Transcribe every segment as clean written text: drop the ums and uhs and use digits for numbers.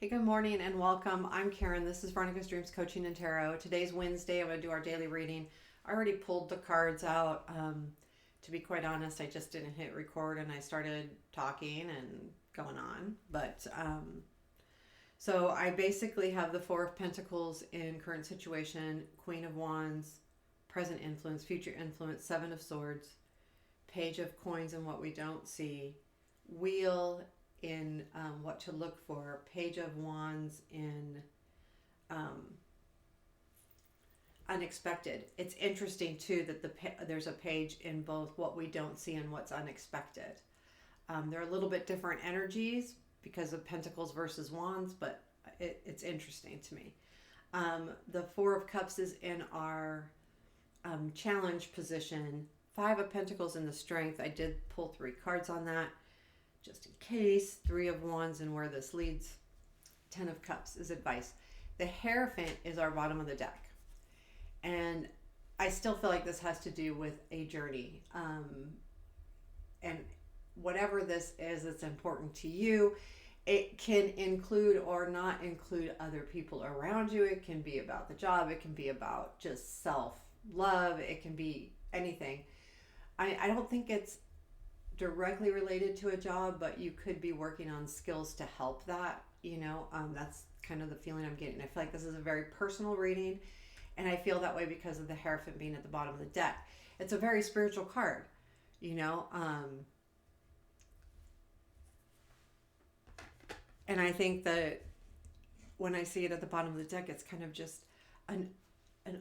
Hey, good morning and welcome. I'm Karen. This is Veronica's Dreams Coaching and Tarot. Today's Wednesday. I'm going to do our daily reading. I already pulled the cards out. To be quite honest, I just didn't hit record and I started talking and going on. So I basically have the Four of Pentacles in current situation, Queen of Wands, present influence, future influence, Seven of Swords, Page of Coins and what we don't see, Wheel in what to look for, Page of Wands in um, unexpected. It's interesting too that there's a page in both what we don't see and what's unexpected. They're a little bit different energies because of Pentacles versus Wands, but it's interesting to me. The Four of Cups is in our challenge position. Five of Pentacles in the Strength. I did pull three cards on that just in case. Three of Wands and where this leads. Ten of Cups is advice. The Hierophant is our bottom of the deck. And I still feel like this has to do with a journey. And whatever this is that's important to you, it can include or not include other people around you. It can be about the job. It can be about just self-love. It can be anything. I don't think it's directly related to a job, but you could be working on skills to help that. That's kind of the feeling I'm getting. I feel like this is a very personal reading, and I feel that way because of the Hierophant being at the bottom of the deck. It's a very spiritual card, and I think that when I see it at the bottom of the deck, it's kind of just an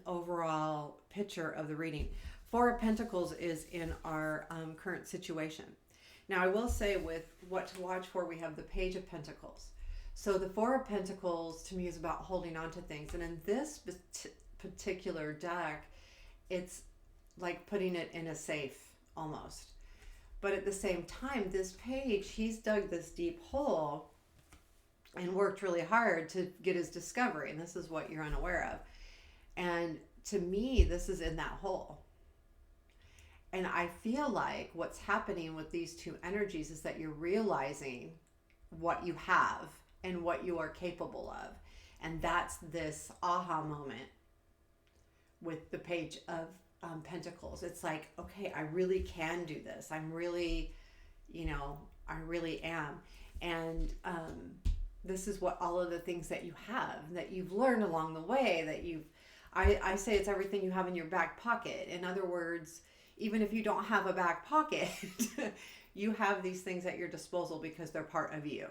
overall picture of the reading. Four of Pentacles is in our current situation. Now, I will say with what to watch for, we have the Page of Pentacles. So the Four of Pentacles to me is about holding on to things. And in this particular deck, it's like putting it in a safe almost. But at the same time, this page, he's dug this deep hole and worked really hard to get his discovery. And this is what you're unaware of. And to me, this is in that hole. And I feel like what's happening with these two energies is that you're realizing what you have and what you are capable of. And that's this aha moment with the Page of Pentacles. It's like, okay, I really can do this. I'm really, I really am. And this is what all of the things that you have, that you've learned along the way, that I say it's everything you have in your back pocket. In other words, even if you don't have a back pocket, you have these things at your disposal because they're part of you.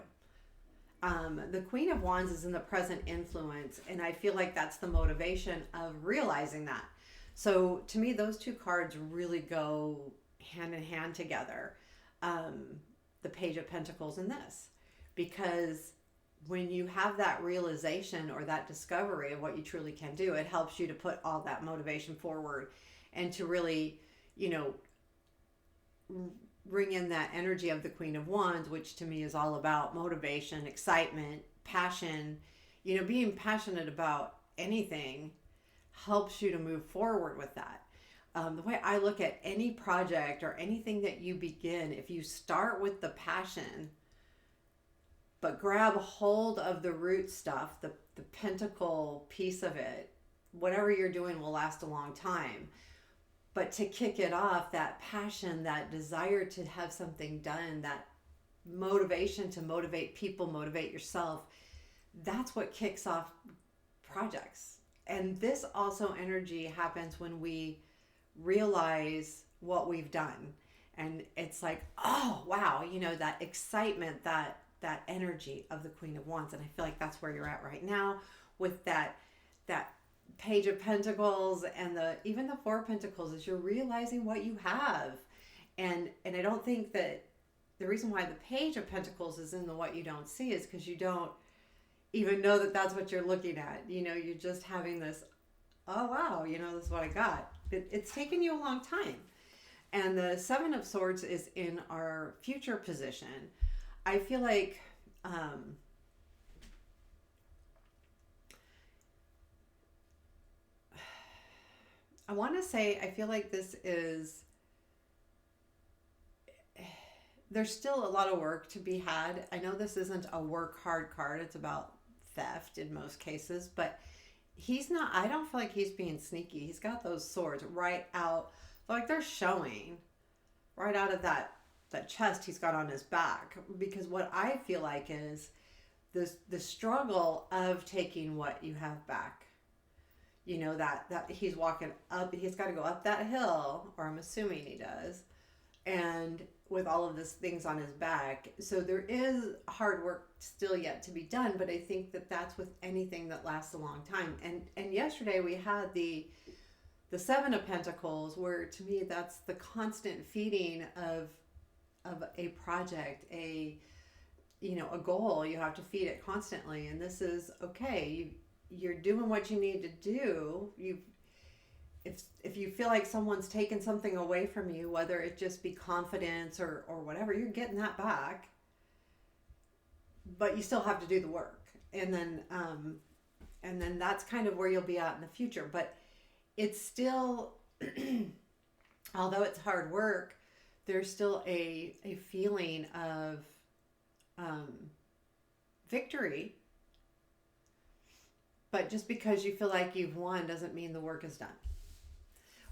The Queen of Wands is in the present influence, and I feel like that's the motivation of realizing that. So to me, those two cards really go hand in hand together. The Page of Pentacles and this, because when you have that realization or that discovery of what you truly can do, it helps you to put all that motivation forward and to really, bring in that energy of the Queen of Wands, which to me is all about motivation, excitement, passion. Being passionate about anything helps you to move forward with that. The way I look at any project or anything that you begin, if you start with the passion, but grab hold of the root stuff, the pentacle piece of it, whatever you're doing will last a long time. But to kick it off, that passion, that desire to have something done, that motivation to motivate people, motivate yourself, that's what kicks off projects. And this also energy happens when we realize what we've done. And it's like, oh, wow, that excitement, that energy of the Queen of Wands. And I feel like that's where you're at right now with that Page of Pentacles and even the Four of Pentacles, is you're realizing what you have. And I don't think that the reason why the Page of Pentacles is in the what you don't see is because you don't even know that that's what you're looking at. You're just having this, oh wow, this is what I got. It's taken you a long time. And the Seven of Swords is in our future position. I feel like I want to say, I feel like this is there's still a lot of work to be had. I know this isn't a work hard card. It's about theft in most cases, but he's not, I don't feel like he's being sneaky. He's got those swords right out, like they're showing right out of that chest he's got on his back. Because what I feel like is the struggle of taking what you have back. You know, that he's walking up, he's got to go up that hill, or I'm assuming he does, and with all of these things on his back. So there is hard work still yet to be done, but I think that that's with anything that lasts a long time. And yesterday we had the Seven of Pentacles, where to me that's the constant feeding of a project, a goal. You have to feed it constantly, and this is okay. You're doing what you need to do. If you feel like someone's taken something away from you, whether it just be confidence or whatever, you're getting that back. But you still have to do the work, and then that's kind of where you'll be at in the future. But it's still, although it's hard work, there's still a feeling of victory. But just because you feel like you've won doesn't mean the work is done.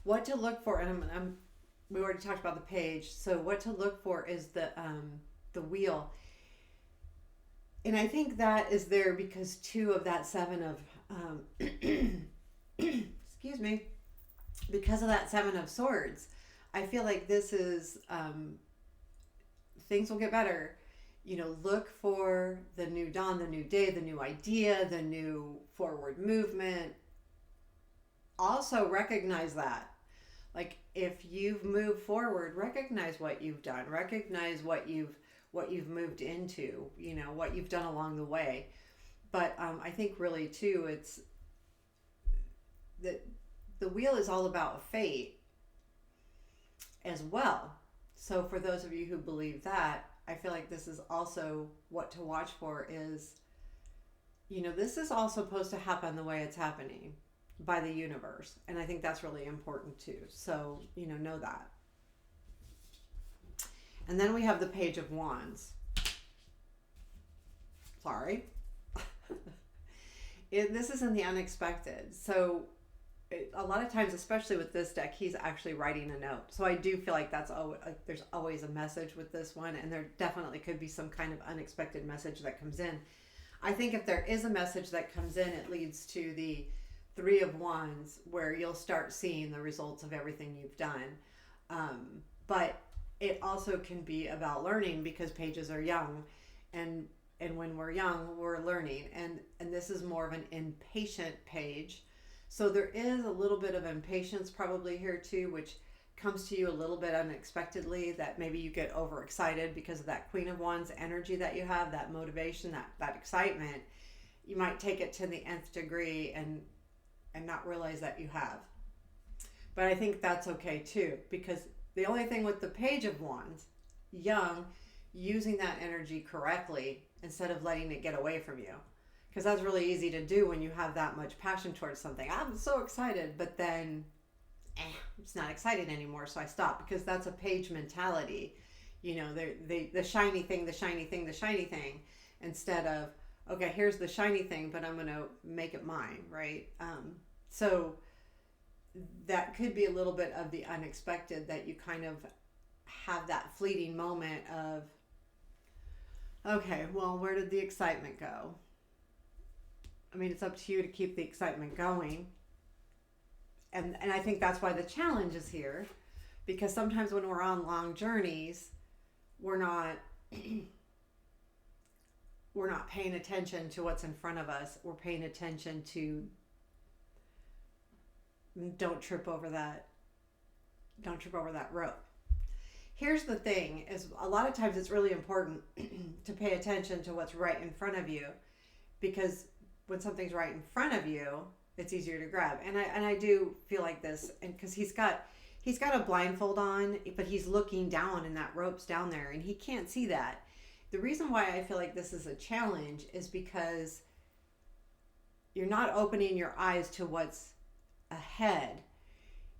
What to look for, and we already talked about the page. So what to look for is the wheel, and I think that is there because too of that Seven of excuse me, because of that Seven of Swords. I feel like this is things will get better. Look for the new dawn, the new day, the new idea, the new forward movement. Also recognize that. Like, if you've moved forward, recognize what you've done. Recognize what you've moved into, what you've done along the way. But I think really too, it's that the wheel is all about fate as well. So for those of you who believe that, I feel like this is also what to watch for is, this is all supposed to happen the way it's happening by the universe. And I think that's really important too. So, know that. And then we have the Page of Wands. Sorry. This is in the unexpected. So a lot of times, especially with this deck, he's actually writing a note. So I do feel like there's always a message with this one, and there definitely could be some kind of unexpected message that comes in. I think if there is a message that comes in, it leads to the Three of Wands, where you'll start seeing the results of everything you've done. But it also can be about learning, because pages are young, and when we're young, we're learning. And this is more of an impatient page. So there is a little bit of impatience probably here too, which comes to you a little bit unexpectedly, that maybe you get overexcited because of that Queen of Wands energy that you have, that motivation, that excitement. You might take it to the nth degree and not realize that you have. But I think that's okay too, because the only thing with the Page of Wands, young, using that energy correctly instead of letting it get away from you. Because that's really easy to do when you have that much passion towards something. I'm so excited, but then it's not exciting anymore, so I stop, because that's a page mentality. The shiny thing, the shiny thing, the shiny thing, instead of, okay, here's the shiny thing, but I'm going to make it mine, right? So that could be a little bit of the unexpected, that you kind of have that fleeting moment of, okay, well, where did the excitement go? I mean, it's up to you to keep the excitement going. And I think that's why the challenge is here, because sometimes when we're on long journeys, we're not paying attention to what's in front of us. We're paying attention to, don't trip over that rope. Here's the thing, is a lot of times it's really important to pay attention to what's right in front of you, because when something's right in front of you, it's easier to grab. And I do feel like this, and because he's got a blindfold on, but he's looking down, and that rope's down there, and he can't see that. The reason why I feel like this is a challenge is because you're not opening your eyes to what's ahead.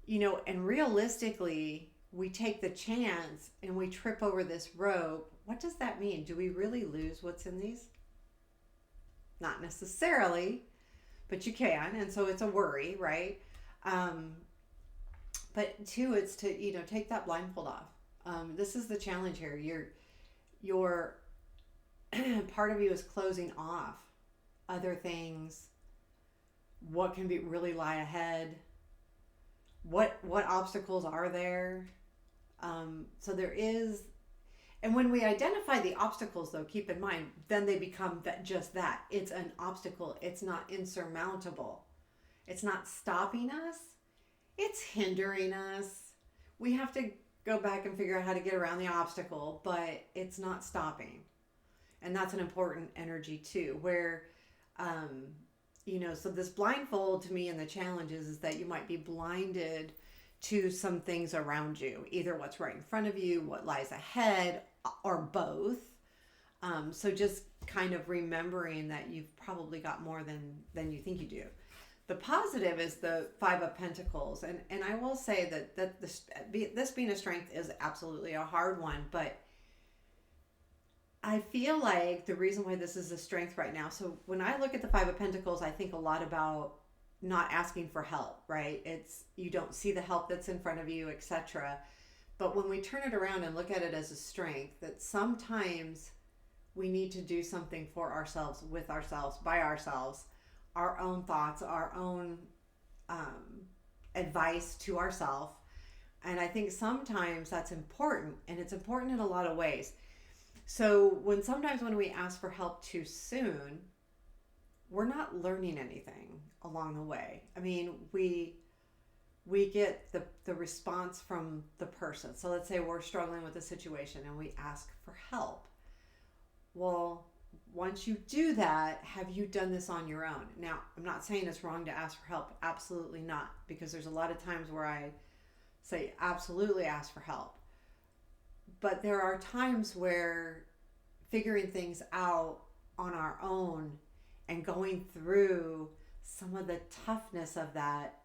And realistically, we take the chance and we trip over this rope. What does that mean? Do we really lose what's in these? Not necessarily, but you can. And so it's a worry, right? Um, but two, it's to, take that blindfold off. This is the challenge here. Your part of you is closing off other things, what can be really lie ahead, what obstacles are there. So there is, and when we identify the obstacles, though, keep in mind, then they become just that. It's an obstacle. It's not insurmountable. It's not stopping us. It's hindering us. We have to go back and figure out how to get around the obstacle, but it's not stopping. And that's an important energy too, where, so this blindfold to me and the challenge is that you might be blinded to some things around you, either what's right in front of you, what lies ahead, or both. So just kind of remembering that you've probably got more than you think you do. The positive is the Five of Pentacles. And I will say that this being a strength is absolutely a hard one, but I feel like the reason why this is a strength right now. So when I look at the Five of Pentacles, I think a lot about not asking for help, right? It's, you don't see the help that's in front of you, etc. But when we turn it around and look at it as a strength, that sometimes we need to do something for ourselves, with ourselves, by ourselves, our own thoughts, our own advice to ourselves. And I think sometimes that's important, and it's important in a lot of ways. So sometimes when we ask for help too soon, we're not learning anything along the way. I mean, we get the response from the person. So let's say we're struggling with a situation and we ask for help. Well, once you do that, have you done this on your own? Now, I'm not saying it's wrong to ask for help. Absolutely not. Because there's a lot of times where I say absolutely ask for help. But there are times where figuring things out on our own and going through some of the toughness of that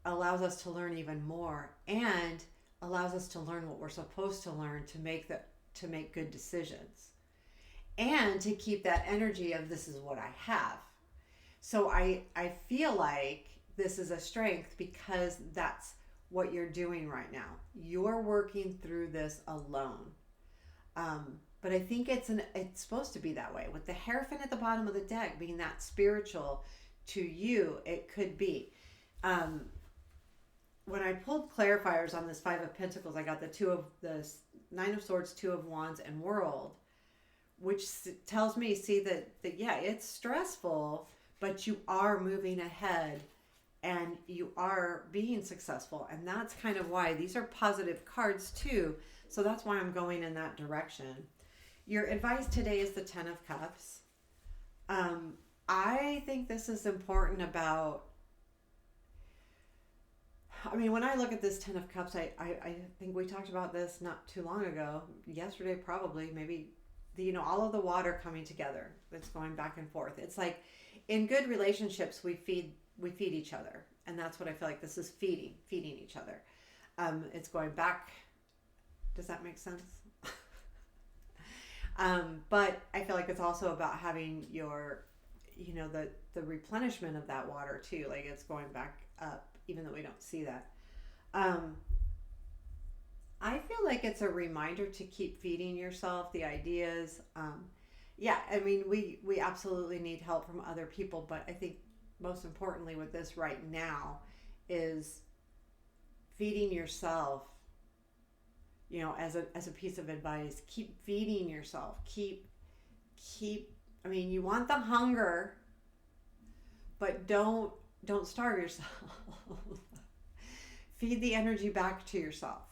allows us to learn even more, and allows us to learn what we're supposed to learn to make good decisions, and to keep that energy of this is what I have. So I feel like this is a strength because that's what you're doing right now. You're working through this alone. But I think it's supposed to be that way. With the Hierophant at the bottom of the deck being that spiritual to you, it could be. When I pulled clarifiers on this Five of Pentacles, I got the Nine of Swords, Two of Wands, and World, which tells me, that yeah, it's stressful, but you are moving ahead and you are being successful. And that's kind of why these are positive cards too. So that's why I'm going in that direction. Your advice today is the Ten of Cups. I think this is important about, when I look at this Ten of Cups, I think we talked about this not too long ago, yesterday probably, maybe, all of the water coming together. It's going back and forth. It's like in good relationships, we feed each other. And that's what I feel like this is, feeding each other. It's going back. Does that make sense? But I feel like it's also about having your, the replenishment of that water too. Like it's going back up, even though we don't see that. I feel like it's a reminder to keep feeding yourself the ideas. We absolutely need help from other people, but I think most importantly with this right now is feeding yourself. As a piece of advice, keep feeding yourself. Keep. You want the hunger, but don't starve yourself. Feed the energy back to yourself.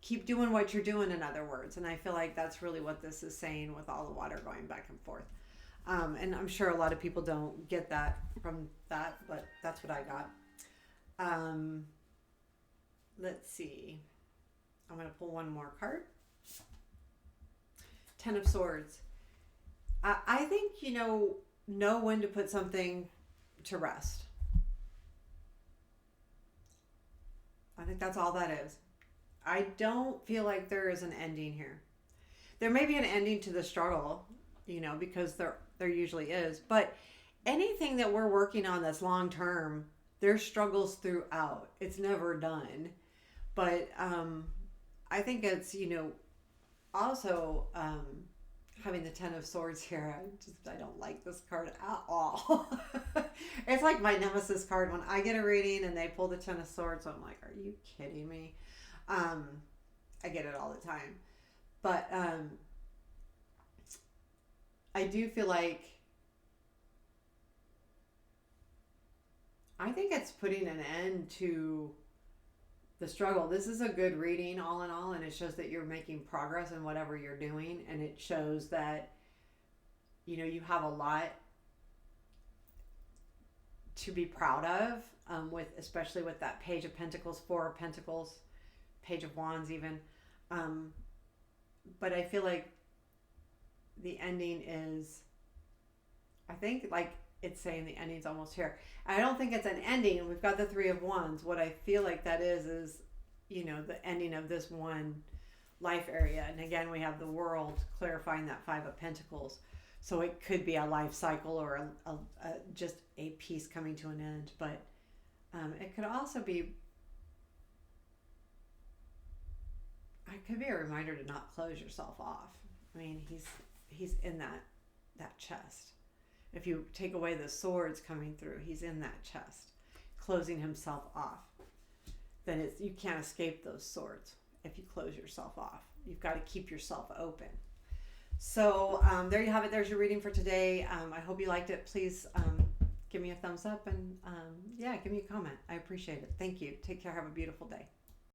Keep doing what you're doing, in other words. And I feel like that's really what this is saying with all the water going back and forth. And I'm sure a lot of people don't get that from that, but that's what I got. Let's see. I'm going to pull one more card. Ten of Swords. I think, know when to put something to rest. I think that's all that is. I don't feel like there is an ending here. There may be an ending to the struggle, because there usually is. But anything that we're working on that's long term, there's struggles throughout. It's never done. But I think it's, also having the Ten of Swords here. I don't like this card at all. It's like my nemesis card when I get a reading and they pull the Ten of Swords. I'm like, are you kidding me? I get it all the time. But I do feel like, I think it's putting an end to the struggle. This is a good reading all in all, and it shows that you're making progress in whatever you're doing, and it shows that you have a lot to be proud of, especially with that Page of Pentacles, Four of Pentacles, Page of Wands even. But I feel like the ending is, I think, like it's saying the ending's almost here. I don't think it's an ending. We've got the Three of Wands. What I feel like that is the ending of this one life area. And again, we have the World clarifying that Five of Pentacles. So it could be a life cycle or just a piece coming to an end. But it could also be, it could be a reminder to not close yourself off. I mean, he's in that chest. If you take away the swords coming through, he's in that chest, closing himself off. Then you can't escape those swords if you close yourself off. You've got to keep yourself open. So there you have it. There's your reading for today. I hope you liked it. Please give me a thumbs up and give me a comment. I appreciate it. Thank you. Take care. Have a beautiful day.